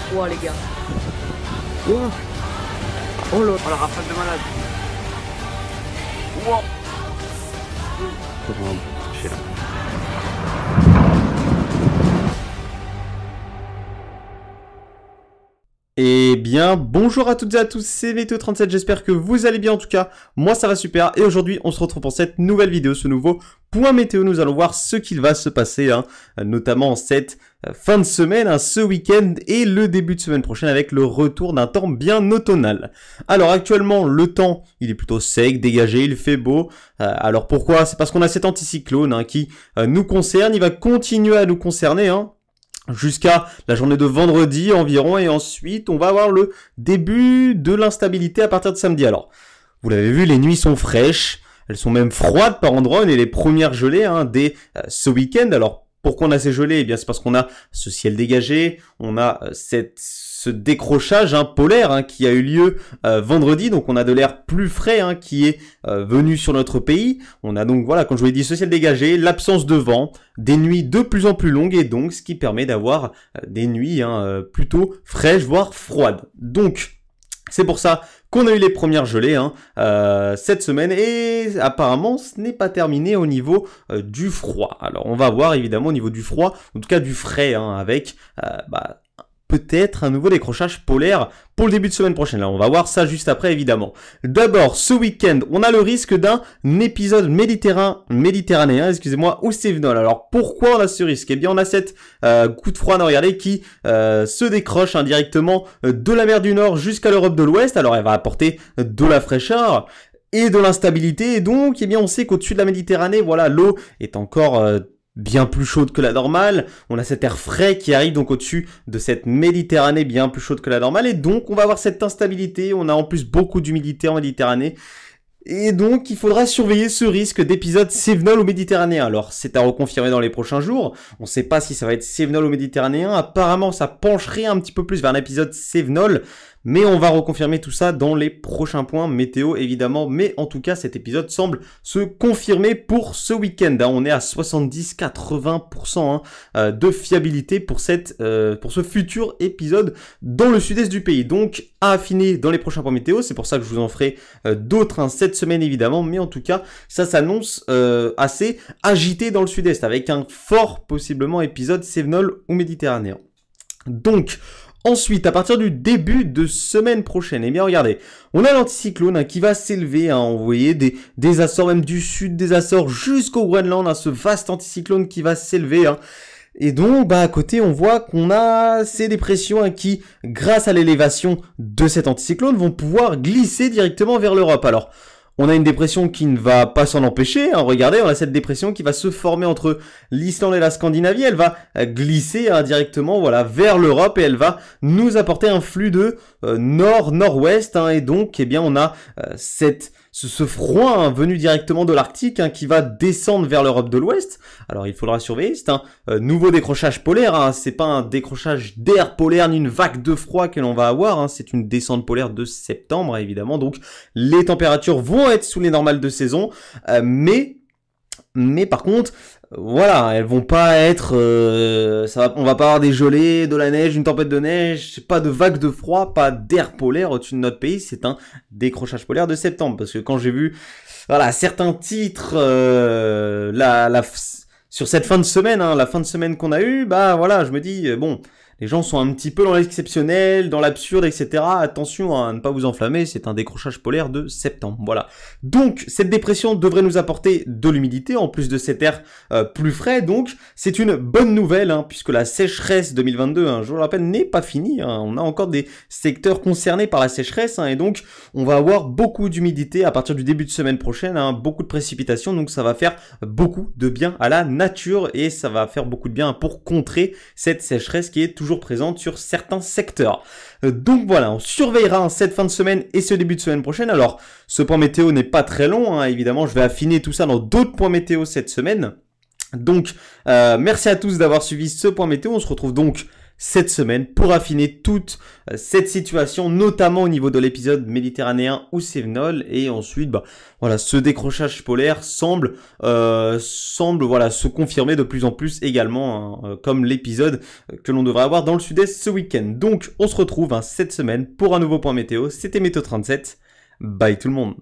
froid, les gars. Oh, Oh là, oh, la rafale de malade. Wow. je sais là. Eh bien, bonjour à toutes et à tous, c'est Météo37, j'espère que vous allez bien en tout cas, moi ça va super, et aujourd'hui on se retrouve pour cette nouvelle vidéo, ce nouveau point météo, nous allons voir ce qu'il va se passer, notamment en cette fin de semaine, ce week-end et le début de semaine prochaine avec le retour d'un temps bien automnal. Alors actuellement, le temps, il est plutôt sec, dégagé, il fait beau, alors pourquoi? C'est parce qu'on a cet anticyclone qui nous concerne, il va continuer à nous concerner, jusqu'à la journée de vendredi environ, et ensuite on va avoir le début de l'instabilité à partir de samedi. Alors, vous l'avez vu, les nuits sont fraîches, elles sont même froides par endroits, on est les premières gelées dès ce week-end. Alors, pourquoi on a ces gelées? Eh bien, c'est parce qu'on a ce ciel dégagé, on a ce décrochage polaire qui a eu lieu vendredi, donc on a de l'air plus frais qui est venu sur notre pays. On a donc, voilà, comme je vous l'ai dit, ce ciel dégagé, l'absence de vent, des nuits de plus en plus longues, et donc ce qui permet d'avoir des nuits plutôt fraîches, voire froides. Donc, c'est pour ça qu'on a eu les premières gelées cette semaine, et apparemment ce n'est pas terminé au niveau du froid. Alors on va voir évidemment au niveau du froid, en tout cas du frais, avec peut-être un nouveau décrochage polaire pour le début de semaine prochaine. Là, on va voir ça juste après, évidemment. D'abord, ce week-end, on a le risque d'un épisode méditerranéen, excusez-moi, ou cévenol. Alors, pourquoi on a ce risque? Eh bien, on a cette coup de froid, regardez, qui se décroche directement de la mer du Nord jusqu'à l'Europe de l'Ouest. Alors, elle va apporter de la fraîcheur et de l'instabilité. Et donc, eh bien, on sait qu'au-dessus de la Méditerranée, voilà, l'eau est encore bien plus chaude que la normale, on a cet air frais qui arrive donc au-dessus de cette Méditerranée bien plus chaude que la normale, et donc on va avoir cette instabilité, on a en plus beaucoup d'humidité en Méditerranée, et donc il faudra surveiller ce risque d'épisode cévenol ou méditerranéen. Alors c'est à reconfirmer dans les prochains jours, on ne sait pas si ça va être cévenol ou méditerranéen, apparemment ça pencherait un petit peu plus vers un épisode cévenol, mais on va reconfirmer tout ça dans les prochains points météo évidemment, mais en tout cas cet épisode semble se confirmer pour ce week-end. On est à 70-80% de fiabilité pour ce futur épisode dans le sud-est du pays. Donc à affiner dans les prochains points météo, c'est pour ça que je vous en ferai d'autres cette semaine évidemment, mais en tout cas ça s'annonce assez agité dans le sud-est avec un fort possiblement épisode cévenol ou méditerranéen. Donc ensuite, à partir du début de semaine prochaine, eh bien regardez, on a l'anticyclone qui va s'élever, vous voyez, des Açores, même du sud des Açores jusqu'au Groenland, ce vaste anticyclone qui va s'élever. Et donc, à côté, on voit qu'on a ces dépressions qui, grâce à l'élévation de cet anticyclone, vont pouvoir glisser directement vers l'Europe. Alors, on a une dépression qui ne va pas s'en empêcher. Regardez, on a cette dépression qui va se former entre l'Islande et la Scandinavie. Elle va glisser directement, voilà, vers l'Europe, et elle va nous apporter un flux de nord-nord-ouest. Et donc, eh bien, on a ce froid venu directement de l'Arctique qui va descendre vers l'Europe de l'Ouest. Alors il faudra surveiller, c'est un nouveau décrochage polaire, c'est pas un décrochage d'air polaire ni une vague de froid que l'on va avoir, c'est une descente polaire de septembre évidemment, donc les températures vont être sous les normales de saison, mais par contre, voilà, elles vont pas être, on va pas avoir des gelées, de la neige, une tempête de neige, pas de vague de froid, pas d'air polaire au-dessus de notre pays, c'est un décrochage polaire de septembre. Parce que quand j'ai vu, voilà, certains titres, sur cette fin de semaine, la fin de semaine qu'on a eue, voilà, je me dis, bon, les gens sont un petit peu dans l'exceptionnel, dans l'absurde, etc. Attention à ne pas vous enflammer, c'est un décrochage polaire de septembre. Voilà. Donc, cette dépression devrait nous apporter de l'humidité, en plus de cet air plus frais. Donc, c'est une bonne nouvelle, puisque la sécheresse 2022, je vous le rappelle, n'est pas finie. On a encore des secteurs concernés par la sécheresse, et donc, on va avoir beaucoup d'humidité à partir du début de semaine prochaine, beaucoup de précipitations. Donc, ça va faire beaucoup de bien à la nature, et ça va faire beaucoup de bien pour contrer cette sécheresse qui est toujours présente sur certains secteurs. Donc voilà, on surveillera cette fin de semaine et ce début de semaine prochaine. Alors, ce point météo n'est pas très long, évidemment, je vais affiner tout ça dans d'autres points météo cette semaine. Donc, merci à tous d'avoir suivi ce point météo. On se retrouve donc cette semaine pour affiner toute cette situation, notamment au niveau de l'épisode méditerranéen ou cévenol. Et ensuite, voilà, ce décrochage polaire semble voilà, se confirmer de plus en plus également, hein, comme l'épisode que l'on devrait avoir dans le sud-est ce week-end. Donc, on se retrouve cette semaine pour un nouveau point météo. C'était Météo 37. Bye tout le monde.